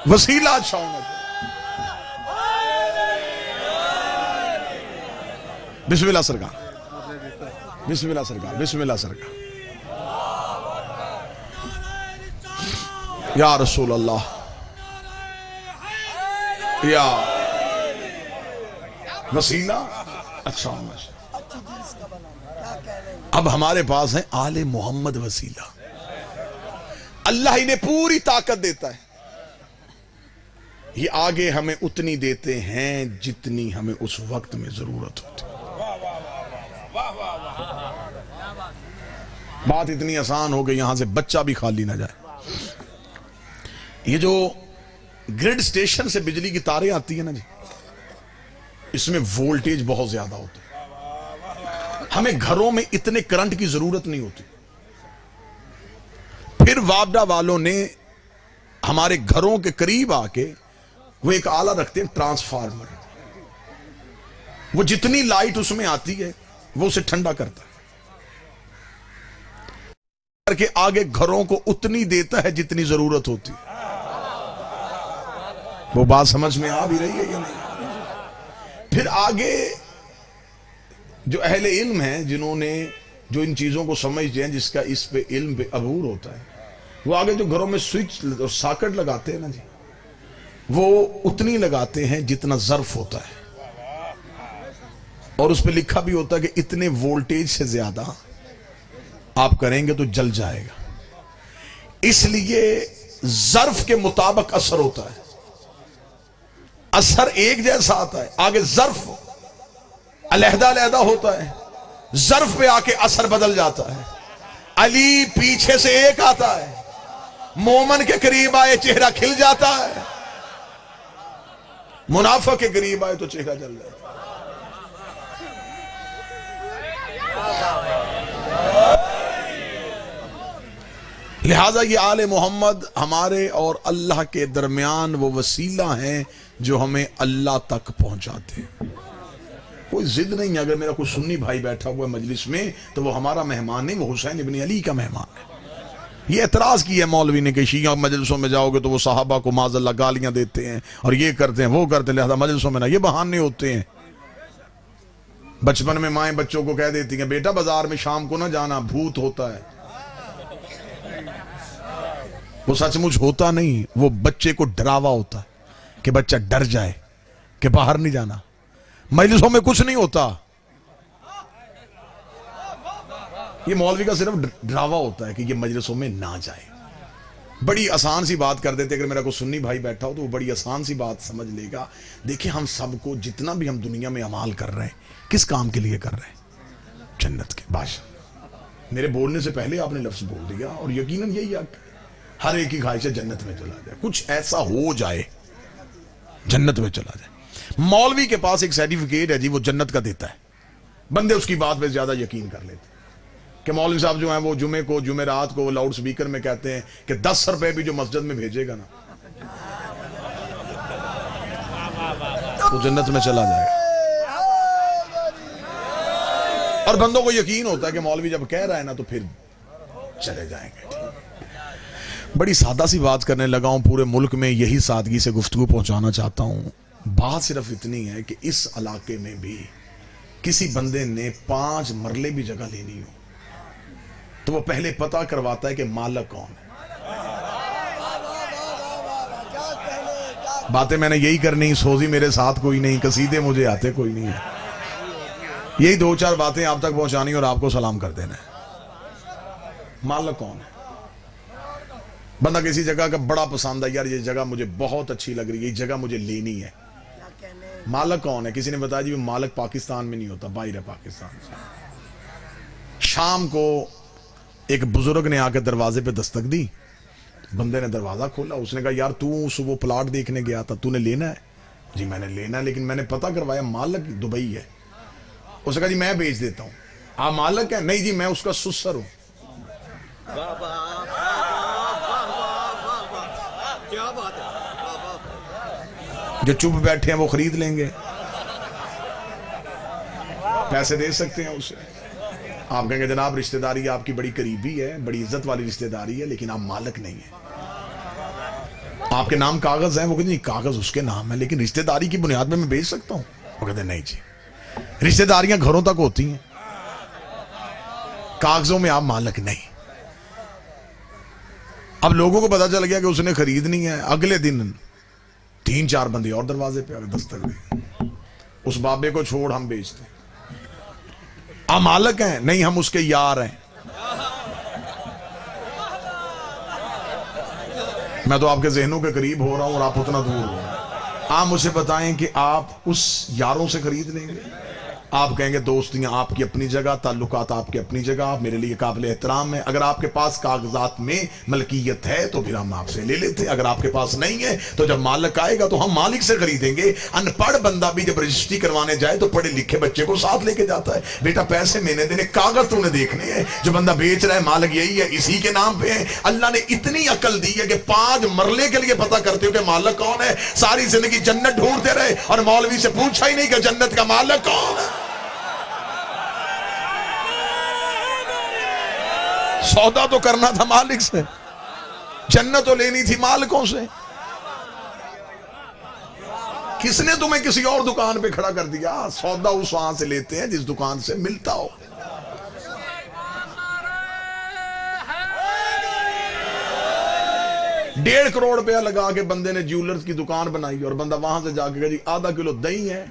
وسیلہ اچھا ہونا چاہیے. بسم اللہ سرکار، بسم اللہ سرکار، بسم اللہ سرکار. یا رسول اللہ، یا وسیلہ اچھا ہونا چاہیے. اب ہمارے پاس ہے آل محمد وسیلہ. اللہ انہیں پوری طاقت دیتا ہے. یہ آگے ہمیں اتنی دیتے ہیں جتنی ہمیں اس وقت میں ضرورت ہوتی. بات اتنی آسان ہو گئی یہاں سے بچہ بھی خالی نہ جائے. یہ جو گریڈ سٹیشن سے بجلی کی تاریں آتی ہیں نا جی، اس میں وولٹیج بہت زیادہ ہوتی ہے. ہمیں گھروں میں اتنے کرنٹ کی ضرورت نہیں ہوتی. پھر وابڈا والوں نے ہمارے گھروں کے قریب آ کے وہ ایک آلہ رکھتے ہیں ٹرانسفارمر. وہ جتنی لائٹ اس میں آتی ہے وہ اسے ٹھنڈا کرتا ہے کر کے آگے گھروں کو اتنی دیتا ہے جتنی ضرورت ہوتی ہے. وہ بات سمجھ میں آ بھی رہی ہے یا نہیں؟ پھر آگے جو اہل علم ہیں جنہوں نے جو ان چیزوں کو سمجھتے ہیں، جس کا اس پہ علم پہ عبور ہوتا ہے، وہ آگے جو گھروں میں سوئچ اور ساکٹ لگاتے ہیں نا جی، وہ اتنی لگاتے ہیں جتنا ظرف ہوتا ہے اور اس پہ لکھا بھی ہوتا ہے کہ اتنے وولٹیج سے زیادہ آپ کریں گے تو جل جائے گا. اس لیے ظرف کے مطابق اثر ہوتا ہے. اثر ایک جیسا آتا ہے، آگے ظرف علیحدہ علیحدہ ہوتا ہے. ظرف پہ آ کے اثر بدل جاتا ہے. علی پیچھے سے ایک آتا ہے، مومن کے قریب آئے چہرہ کھل جاتا ہے، منافق کے قریب آئے تو چہرہ جل جاتا ہے. لہذا یہ آل محمد ہمارے اور اللہ کے درمیان وہ وسیلہ ہیں جو ہمیں اللہ تک پہنچاتے ہیں. کوئی ضد نہیں ہے. اگر میرا کوئی سنی بھائی بیٹھا ہوا ہے مجلس میں تو وہ ہمارا مہمان نہیں، وہ حسین ابن علی کا مہمان ہے. یہ اعتراض کی ہے مولوی نے کہ شیعہ مجلسوں میں جاؤ گے تو وہ صحابہ کو معاذ اللہ گالیاں دیتے ہیں اور یہ کرتے ہیں وہ کرتے ہیں، لہذا مجلسوں میں نہ. یہ بہانے ہوتے ہیں. بچپن میں مائیں بچوں کو کہہ دیتی ہیں بیٹا بازار میں شام کو نہ جانا، بھوت ہوتا ہے. وہ سچ مچ ہوتا نہیں، وہ بچے کو ڈراوا ہوتا ہے کہ بچہ ڈر جائے کہ باہر نہیں جانا. مجلسوں میں کچھ نہیں ہوتا. یہ مولوی کا صرف ڈراوا ہوتا ہے کہ یہ مجلسوں میں نہ جائے. بڑی آسان سی بات کر دیتے. اگر میرا کوئی سنی بھائی بیٹھا ہو تو وہ بڑی آسان سی بات سمجھ لے گا. دیکھیں ہم سب کو جتنا بھی ہم دنیا میں اعمال کر رہے ہیں کس کام کے لیے کر رہے ہیں؟ جنت کے. بادشاہ میرے بولنے سے پہلے آپ نے لفظ بول دیا اور یقیناً یہی ہر ایک کی خواہش ہے جنت میں چلا جائے. کچھ ایسا ہو جائے جنت میں چلا جائے. مولوی کے پاس ایک سرٹیفکیٹ ہے جی، وہ جنت کا دیتا ہے. بندے اس کی بات پہ زیادہ یقین کر لیتے کہ مولوی صاحب جو ہیں وہ جمعے کو جمعرات کو لاؤڈ سپیکر میں کہتے ہیں کہ 10 روپے بھی جو مسجد میں بھیجے گا نا وہ جنت میں چلا جائے گا. اور بندوں کو یقین ہوتا ہے کہ مولوی جب کہہ رہا ہے نا تو پھر چلے جائیں گے. بڑی سادہ سی بات کرنے لگا ہوں. پورے ملک میں یہی سادگی سے گفتگو پہنچانا چاہتا ہوں. بات صرف اتنی ہے کہ اس علاقے میں بھی کسی بندے نے 5 مرلے بھی جگہ لینی ہو تو وہ پہلے پتہ کرواتا ہے کہ مالک کون ہے. باتیں میں نے یہی کرنی، سوزی میرے ساتھ کوئی نہیں، قصیدے مجھے آتے کوئی نہیں ہے. یہی 2-4 باتیں آپ تک پہنچانی اور آپ کو سلام کر دینا ہے. مالک کون ہے؟ بندہ کسی جگہ کا بڑا پسند ہے، یار یہ جگہ مجھے بہت اچھی لگ رہی ہے، یہ جگہ مجھے لینی ہے. مالک کون ہے؟ کسی نے بتایا جی مالک پاکستان میں نہیں ہوتا، باہر ہے پاکستان سے. شام کو ایک بزرگ نے آ کے دروازے پہ دستک دی. بندے نے دروازہ کھولا. اس نے کہا یار تو وہ پلاٹ دیکھنے گیا تھا، تو نے لینا ہے؟ جی میں نے لینا ہے، لیکن میں نے پتہ کروایا مالک دبئی ہے. اس نے کہا جی میں بیچ دیتا ہوں. آپ مالک ہیں؟ نہیں جی میں اس کا سسر ہوں. جو چپ بیٹھے ہیں وہ خرید لیں گے، پیسے دے سکتے ہیں اسے. آپ کہیں گے جناب رشتہ داری آپ کی بڑی قریبی ہے، بڑی عزت والی رشتہ داری ہے، لیکن آپ مالک نہیں ہیں. آپ کے نام کاغذ ہیں. وہ کہتے ہیں کاغذ اس کے نام ہے لیکن رشتہ داری کی بنیاد میں بیچ سکتا ہوں. وہ کہتے ہیں نہیں جی، رشتہ داریاں گھروں تک ہوتی ہیں، کاغذوں میں آپ مالک نہیں. اب لوگوں کو پتا چل گیا کہ اس نے خریدنی ہے. اگلے دن 3-4 بندے اور دروازے پہ دستک دی. اس بابے کو چھوڑ ہم بیچتے ہیں. آپ مالک ہیں؟ نہیں ہم اس کے یار ہیں. میں تو آپ کے ذہنوں کے قریب ہو رہا ہوں اور آپ اتنا دور ہو رہے ہیں. آپ مجھے بتائیں کہ آپ اس یاروں سے خرید لیں گے؟ آپ کہیں گے دوستیاں آپ کی اپنی جگہ، تعلقات آپ کی اپنی جگہ، آپ میرے لیے قابل احترام ہیں. اگر آپ کے پاس کاغذات میں ملکیت ہے تو پھر ہم آپ سے لے لیتے. اگر آپ کے پاس نہیں ہے تو جب مالک آئے گا تو ہم مالک سے خریدیں گے. ان پڑھ بندہ بھی جب رجسٹری کروانے جائے تو پڑھے لکھے بچے کو ساتھ لے کے جاتا ہے. بیٹا پیسے میں نے دینے، کاغذ تو نے دیکھنے ہیں. جو بندہ بیچ رہا ہے مالک یہی ہے، اسی کے نام پہ ہے. اللہ نے اتنی عقل دی ہے کہ 5 مرلے کے لیے پتہ کرتے ہو کہ مالک کون ہے. ساری زندگی جنت ڈھونڈتے رہے اور مولوی سے پوچھا ہی نہیں کہ جنت کا مالک کون ہے. سودا تو کرنا تھا مالک سے، جنت تو لینی تھی مالکوں سے. کس نے تمہیں کسی اور دکان پہ کھڑا کر دیا؟ سودا اس وہاں سے لیتے ہیں جس دکان سے ملتا ہو. $1.5 کروڑ روپیہ لگا کے بندے نے جیولرز کی دکان بنائی اور بندہ وہاں سے جا کے کہا جی ½ کلو دہی ہے،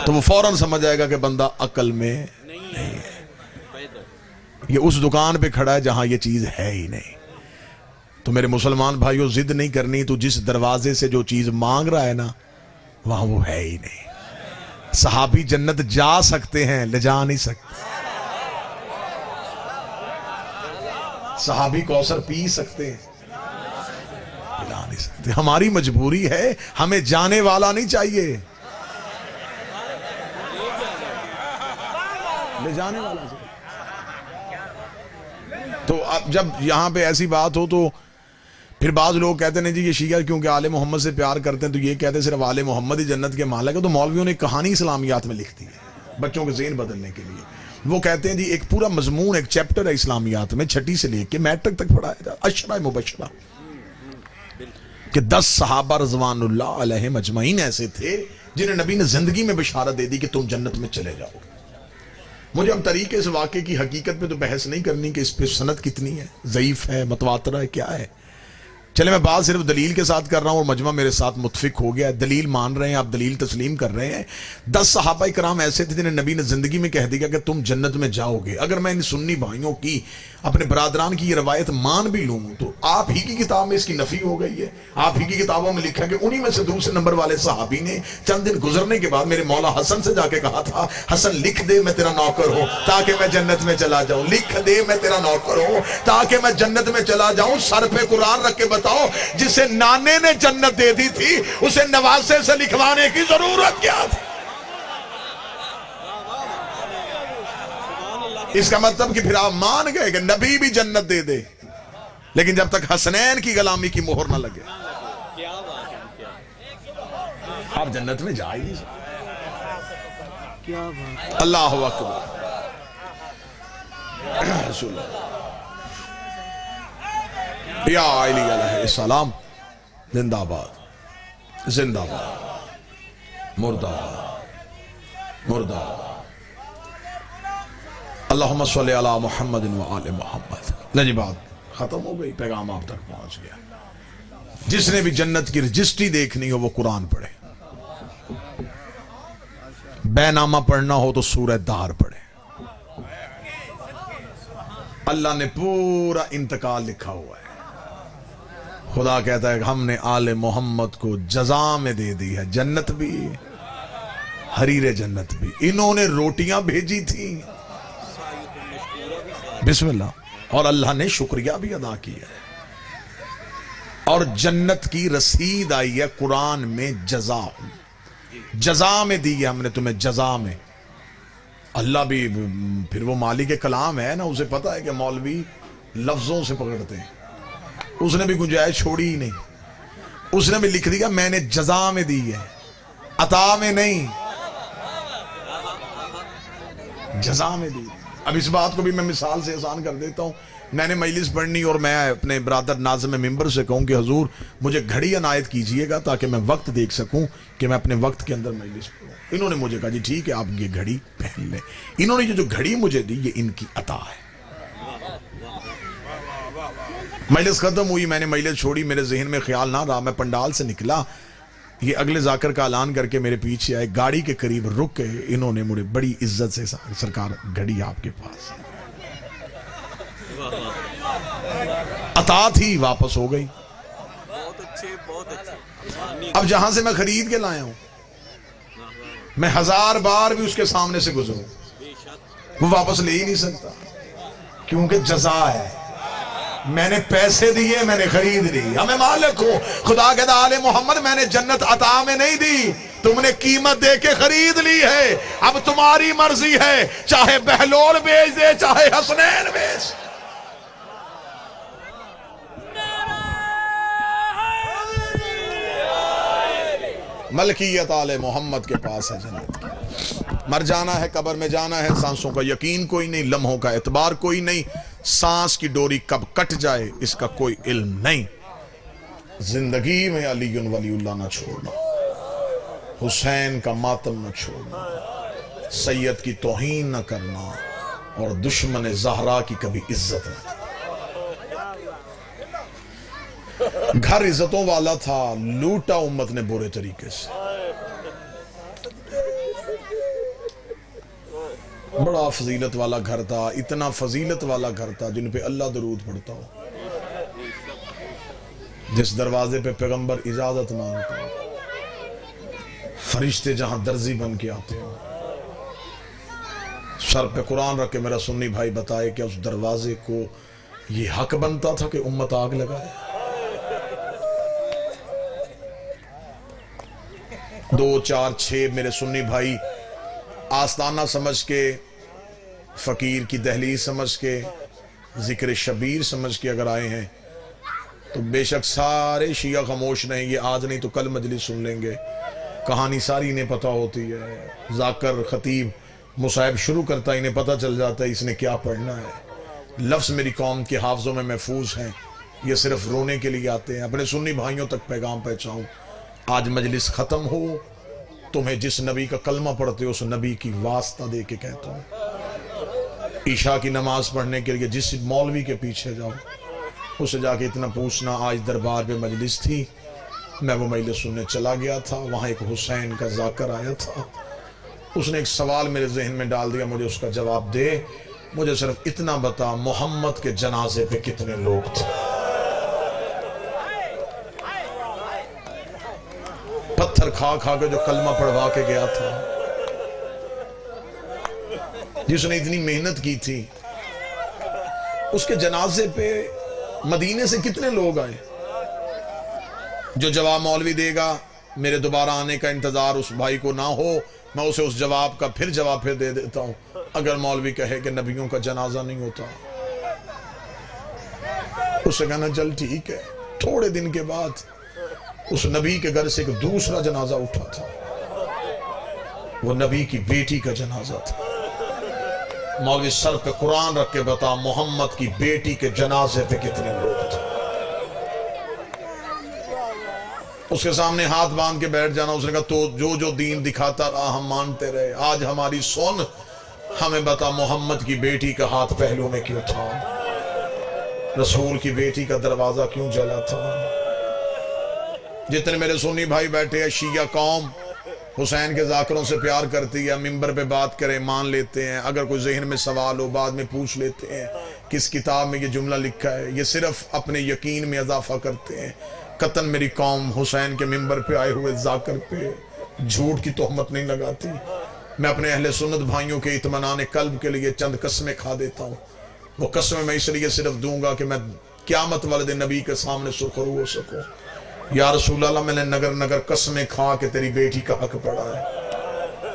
تو وہ فوراً سمجھ جائے گا کہ بندہ عقل میں نہیں ہے. یہ اس دکان پہ کھڑا ہے جہاں یہ چیز ہے ہی نہیں. تو میرے مسلمان بھائیوں ضد نہیں کرنی. تو جس دروازے سے جو چیز مانگ رہا ہے نا وہاں وہ ہے ہی نہیں. صحابی جنت جا سکتے ہیں، لے جا نہیں سکتے. صحابی کوثر پی سکتے ہیں، پلا نہیں سکتے. ہماری مجبوری ہے، ہمیں جانے والا نہیں چاہیے، لے جانے والا چاہیے. تو اب جب یہاں پہ ایسی بات ہو تو پھر بعض لوگ کہتے ہیں جی یہ شیعہ کیونکہ آل محمد سے پیار کرتے ہیں تو یہ کہتے ہیں صرف آل محمد ہی جنت کے مالک ہے. تو مولویوں نے کہانی اسلامیات میں لکھ دی ہے بچوں کے ذہن بدلنے کے لیے. وہ کہتے ہیں جی ایک پورا مضمون، ایک چیپٹر ہے اسلامیات میں، 6 سے لے کے میٹرک تک پڑھایا جاتا. اشرہ مبشرہ کہ 10 صحابہ رضوان اللہ علیہم اجمعین ایسے تھے جنہیں نبی نے زندگی میں بشارت دے دی کہ تم جنت میں چلے جاؤ. مجھے ہم طریقے اس واقعے کی حقیقت پہ تو بحث نہیں کرنی کہ اس پہ سند کتنی ہے، ضعیف ہے، متواتر ہے، کیا ہے. چلے میں بات صرف دلیل کے ساتھ کر رہا ہوں اور مجمع میرے ساتھ متفق ہو گیا ہے، دلیل مان رہے ہیں آپ، دلیل تسلیم کر رہے ہیں۔ 10 صحابہ کرام ایسے تھے جنہیں نبی نے زندگی میں کہہ دیا کہ تم جنت میں جاؤ گے۔ اگر میں ان سنی بھائیوں کی، اپنے برادران کی یہ روایت مان بھی لوں تو آپ ہی کی کتاب میں اس کی نفی ہو گئی ہے۔ آپ ہی کی کتابوں میں لکھا کہ انہی میں سے دوسرے نمبر والے صحابی نے چند دن گزرنے کے بعد میرے مولا حسن سے جا کے کہا تھا، حسن لکھ دے میں تیرا نوکر ہوں تاکہ میں جنت میں چلا جاؤں، لکھ دے میں تیرا نوکر ہوں تاکہ میں جنت میں چلا جاؤں۔ سر پہ قرآن رکھ کے بتاؤ، جسے نانے نے جنت دے دی تھی اسے نواسے سے لکھوانے کی ضرورت کیا تھی؟ اس کا مطلب کہ پھر آپ مان گئے کہ نبی بھی جنت دے دے، لیکن جب تک حسنین کی غلامی کی مہر نہ لگے آپ جنت میں جا ہی نہیں سکتے۔ اللہ اکبر، رسول اللہ یا علی علیہ السلام، زندہ باد، زندہ باد، مردہ باد، مردہ باد۔ اللہم صلی علی محمد و آل محمد۔ لجی بات ختم ہو گئی، پیغام آپ تک پہنچ گیا۔ جس نے بھی جنت کی رجسٹری دیکھنی ہو وہ قرآن پڑھے، بے نامہ پڑھنا ہو تو سورہ دار پڑھے۔ اللہ نے پورا انتقال لکھا ہوا ہے۔ خدا کہتا ہے کہ ہم نے آل محمد کو جزا میں دے دی ہے، جنت بھی، حریر جنت بھی۔ انہوں نے روٹیاں بھیجی تھی، بسم اللہ، اور اللہ نے شکریہ بھی ادا کیا ہے، اور جنت کی رسید آئی ہے قرآن میں، جزا جزا میں دی ہے ہم نے تمہیں، جزا میں۔ اللہ بھی پھر وہ مالک کلام ہے نا، اسے پتا ہے کہ مولوی لفظوں سے پکڑتے ہیں، اس نے بھی گنجائش چھوڑی ہی نہیں، اس نے بھی لکھ دیا میں نے جزا میں دی ہے، عطا میں نہیں، جزا میں دی۔ اب اس بات کو بھی میں مثال سے آسان کر دیتا ہوں۔ میں نے مجلس پڑھنی اور میں اپنے برادر ناظم ممبر سے کہوں کہ حضور مجھے گھڑی عنایت کیجئے گا تاکہ میں وقت دیکھ سکوں کہ میں اپنے وقت کے اندر مجلس پڑھوں۔ انہوں نے مجھے کہا جی ٹھیک ہے آپ یہ گھڑی پہن لیں۔ انہوں نے جو گھڑی مجھے دی یہ ان کی عطا ہے۔ مجلس ختم ہوئی، میں نے مجلس چھوڑی، میرے ذہن میں خیال نہ رہا، میں پنڈال سے نکلا، یہ اگلے ذاکر کا اعلان کر کے میرے پیچھے آئے، گاڑی کے قریب رک کے انہوں نے مجھے بڑی عزت سے سرکار گھڑی آپ کے پاس عطا تھی، واپس ہو گئی۔ اب جہاں سے میں خرید کے لایا ہوں میں 1000 بار بھی اس کے سامنے سے گزروں وہ واپس لے ہی نہیں سکتا، کیونکہ جزا ہے۔ میں نے پیسے دیے، میں نے خرید لی، ہمیں مالک ہو۔ خدا کہتا آل محمد میں نے جنت عطا میں نہیں دی، تم نے قیمت دے کے خرید لی ہے، اب تمہاری مرضی ہے، چاہے بہلول بیچ دے چاہے حسنین بیچ۔ ملکیت آل محمد کے پاس ہے جنت کی۔ مر جانا ہے، قبر میں جانا ہے، سانسوں کا یقین کوئی نہیں، لمحوں کا اعتبار کوئی نہیں، سانس کی ڈوری کب کٹ جائے اس کا کوئی علم نہیں۔ زندگی میں علی ولی اللہ نہ چھوڑنا، حسین کا ماتم نہ چھوڑنا، سید کی توہین نہ کرنا، اور دشمن زہرا کی کبھی عزت نہ کرنا۔ گھر عزتوں والا تھا، لوٹا امت نے برے طریقے سے۔ بڑا فضیلت والا گھر تھا، اتنا فضیلت والا گھر تھا جن پہ اللہ درود پڑھتا ہو، جس دروازے پہ پیغمبر اجازت مانگتا ہو، فرشتے جہاں درزی بن کے آتے ہو، سر پہ قرآن رکھ کے میرا سنی بھائی بتائے کہ اس دروازے کو یہ حق بنتا تھا کہ امت آگ لگائے۔ 2 4 6 میرے سنی بھائی آستانہ سمجھ کے، فقیر کی دہلیز سمجھ کے، ذکر شبیر سمجھ کے اگر آئے ہیں تو بے شک سارے شیعہ خاموش نہیں، یہ آج نہیں تو کل مجلس سن لیں گے، کہانی ساری انہیں پتہ ہوتی ہے، ذاکر خطیب مصاحب شروع کرتا انہیں پتہ چل جاتا ہے اس نے کیا پڑھنا ہے۔ لفظ میری قوم کے حافظوں میں محفوظ ہیں، یہ صرف رونے کے لیے آتے ہیں۔ اپنے سنی بھائیوں تک پیغام پہنچاؤں، آج مجلس ختم ہو، تمہیں جس نبی کا کلمہ پڑھتے ہو اس نبی کی واسطہ دے کے کہتا ہوں، عشاء کی نماز پڑھنے کے لیے جس مولوی کے پیچھے جاؤ اسے جا کے اتنا پوچھنا، آج دربار پہ مجلس تھی، میں وہ مجلس سننے چلا گیا تھا، وہاں ایک حسین کا ذاکر آیا تھا، اس نے ایک سوال میرے ذہن میں ڈال دیا، مجھے اس کا جواب دے، مجھے صرف اتنا بتا محمد کے جنازے پہ کتنے لوگ تھے؟ پتھر کھا کھا کے جو کلمہ پڑھوا کے گیا تھا، جس نے اتنی محنت کی تھی، اس کے جنازے پہ مدینے سے کتنے لوگ آئے؟ جو جواب مولوی دے گا، میرے دوبارہ آنے کا انتظار اس بھائی کو نہ ہو، میں اسے اس جواب کا جواب پھر دے دیتا ہوں۔ اگر مولوی کہے کہ نبیوں کا جنازہ نہیں ہوتا، اسے کہنا چل ٹھیک ہے۔ تھوڑے دن کے بعد اس نبی کے گھر سے ایک دوسرا جنازہ اٹھا تھا، وہ نبی کی بیٹی کا جنازہ تھا۔ مولوی سر پہ قرآن رکھ کے بتا محمد کی بیٹی کے جنازے پہ کتنے لوگ تھے؟ اس کے سامنے ہاتھ باندھ کے بیٹھ جانا، اس نے کہا تو جو دین دکھاتا رہا ہم مانتے رہے، آج ہماری سن، ہمیں بتا محمد کی بیٹی کا ہاتھ پہلو میں کیوں تھا؟ رسول کی بیٹی کا دروازہ کیوں جلا تھا؟ جتنے میرے سنی بھائی بیٹھے ہیں، شیعہ قوم حسین کے ذاکروں سے پیار کرتی ہے، ممبر پہ بات کریں مان لیتے ہیں، اگر کوئی ذہن میں سوال ہو بعد میں پوچھ لیتے ہیں کس کتاب میں یہ جملہ لکھا ہے، یہ صرف اپنے یقین میں اضافہ کرتے ہیں۔ قطن میری قوم حسین کے ممبر پہ آئے ہوئے ذاکر پہ جھوٹ کی تہمت نہیں لگاتی۔ میں اپنے اہل سنت بھائیوں کے اطمینان قلب کے لیے چند قسمیں کھا دیتا ہوں، وہ قسمیں میں اس لیے صرف دوں گا کہ میں قیامت والے دن نبی کے سامنے سرخرو ہو سکوں۔ یا رسول اللہ، میں نے نگر نگر قسمیں کھا کے تیری بیٹی کا حق پڑھا ہے۔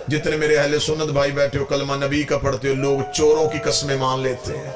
جتنے میرے اہل سنت بھائی بیٹھے ہو کلمہ نبی کا پڑھتے ہو، لوگ چوروں کی قسمیں مان لیتے ہیں۔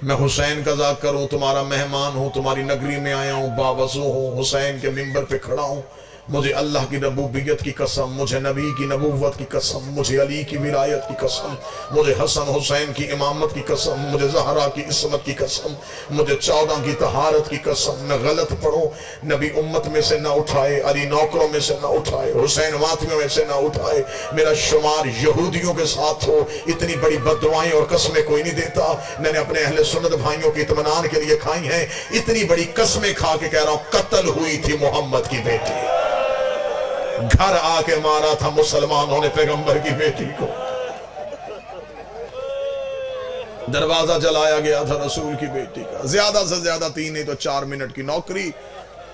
میں حسین کا ذاکر ہوں، تمہارا مہمان ہوں، تمہاری نگری میں آیا ہوں، باوضو ہوں، حسین کے ممبر پہ کھڑا ہوں، مجھے اللہ کی ربوبیت کی قسم، مجھے نبی کی نبوت کی قسم، مجھے علی کی ولایت کی قسم، مجھے حسن حسین کی امامت کی قسم، مجھے زہرا کی عصمت کی قسم، مجھے 14 کی طہارت کی قسم، میں غلط پڑھوں، نبی امت میں سے نہ اٹھائے، علی نوکروں میں سے نہ اٹھائے، حسین ماتمیوں میں سے نہ اٹھائے، میرا شمار یہودیوں کے ساتھ ہو، اتنی بڑی بددعائیں اور قسمیں کوئی نہیں دیتا۔ میں نے اپنے اہل سنت بھائیوں کے اطمینان کے لیے کھائی ہیں، اتنی بڑی قسمیں کھا کے کہہ رہا ہوں قتل ہوئی تھی محمد کی بیٹی، گھر آ کے مارا تھا مسلمانوں نے پیغمبر کی بیٹی کو، دروازہ جلایا گیا تھا رسول کی بیٹی کا، زیادہ سے زیادہ 3 نہیں تو 4 منٹ کی نوکری،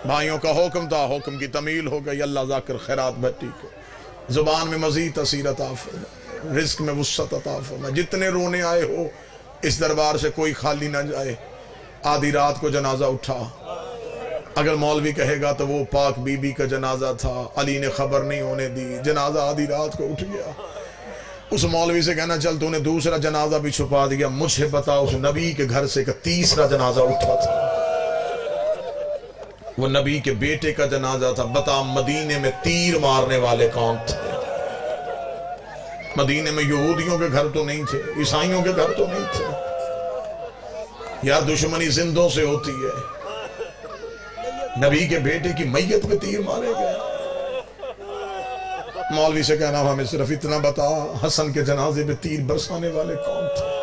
بھائیوں کا حکم تھا، حکم کی تمیل ہو گئی۔ اللہ ذاکر خیرات بھٹی کو زبان میں مزید تاثیر عطا فرمائے، رزق میں وسعت عطا فرمائے۔ جتنے رونے آئے ہو اس دربار سے کوئی خالی نہ جائے۔ آدھی رات کو جنازہ اٹھا، اگر مولوی کہے گا تو وہ پاک بی بی کا جنازہ تھا، علی نے خبر نہیں ہونے دی، جنازہ آدھی رات کو اٹھ گیا۔ اس مولوی سے کہنا چل تو نے دوسرا جنازہ بھی چھپا دیا، مجھے بتا اس نبی کے گھر سے ایک تیسرا جنازہ اٹھا تھا، وہ نبی کے بیٹے کا جنازہ تھا۔ بتا مدینے میں تیر مارنے والے کون تھے؟ مدینے میں یہودیوں کے گھر تو نہیں تھے، عیسائیوں کے گھر تو نہیں تھے۔ یار دشمنی زندوں سے ہوتی ہے، نبی کے بیٹے کی میت میں تیر مارے گئے۔ مولوی سے کہنا ہمیں صرف اتنا بتا حسن کے جنازے پہ تیر برسانے والے کون تھے؟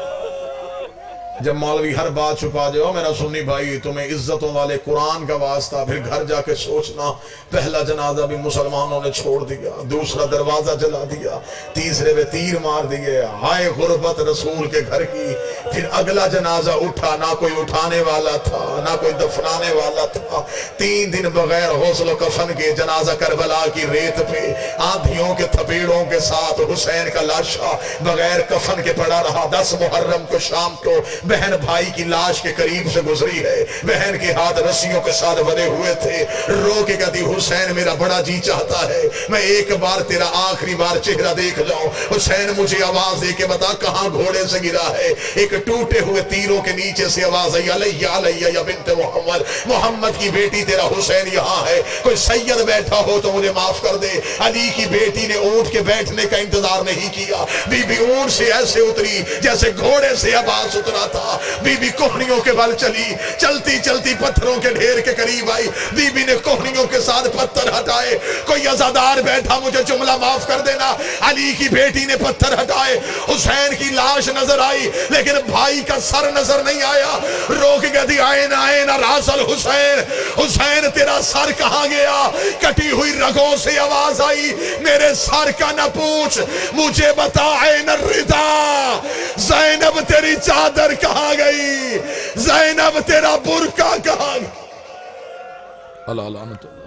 جب مولوی ہر بات چھپا دے، میرا سنی بھائی تمہیں عزتوں والے قرآن کا واسطہ، پھر گھر جا کے سوچنا پہلا جنازہ بھی مسلمانوں نے چھوڑ دیا، دوسرا دروازہ جلا دیا، تیسرے پہ تیر مار دیے، ہائے غربت رسول کے گھر کی۔ پھر اگلا جنازہ اٹھا، نہ کوئی اٹھانے والا تھا نہ کوئی دفنانے والا تھا۔ 3 دن بغیر غسل و کفن کے جنازہ کربلا کی ریت پہ آندھیوں کے تھپیڑوں کے ساتھ حسین کا لاشا بغیر کفن کے پڑا رہا۔ 10 محرم کو شام کو بہن بھائی کی لاش کے قریب سے گزری ہے، بہن کے ہاتھ رسیوں کے ساتھ بندھے ہوئے تھے، رو کے کہتی حسین میرا بڑا جی چاہتا ہے میں ایک بار تیرا آخری بار چہرہ دیکھ جاؤں۔ حسین مجھے آواز دے کے بتا کہاں گھوڑے سے گرا ہے؟ ایک ٹوٹے ہوئے تیروں کے نیچے سے آواز آئی علیہ علیہ یا بنت محمد، محمد کی بیٹی تیرا حسین یہاں ہے، کوئی سید بیٹھا ہو تو مجھے معاف کر دے۔ علی کی بیٹی نے اونٹ کے بیٹھنے کا انتظار نہیں کیا، بی بی اونٹ سے ایسے اتری جیسے گھوڑے سے عباس اترا تھا. بی بی کوہنیوں کے بل چلی, چلتی چلتی پتھروں کے ڈھیر کے قریب آئی. بی بی نے کوہنیوں کے ساتھ پتھر ہٹائے. کوئی عزادار بیٹھا, مجھے جملہ معاف کر دینا. علی کی بیٹی نے پتھر ہٹائے, حسین کی لاش نظر آئی لیکن بھائی کا سر نظر نہیں آیا. روک گئی تھی, آئین آئین راس الحسین, حسین تیرا سر کہاں گیا؟ کٹی ہوئی رگوں سے آواز آئی, میرے سر کا نہ پوچھ, مجھے بتا عین الرضا, زینب تیری چادر کہاں گئی؟ زینب تیرا برقع کہاں گئی؟ اللہ لعنت اللہ.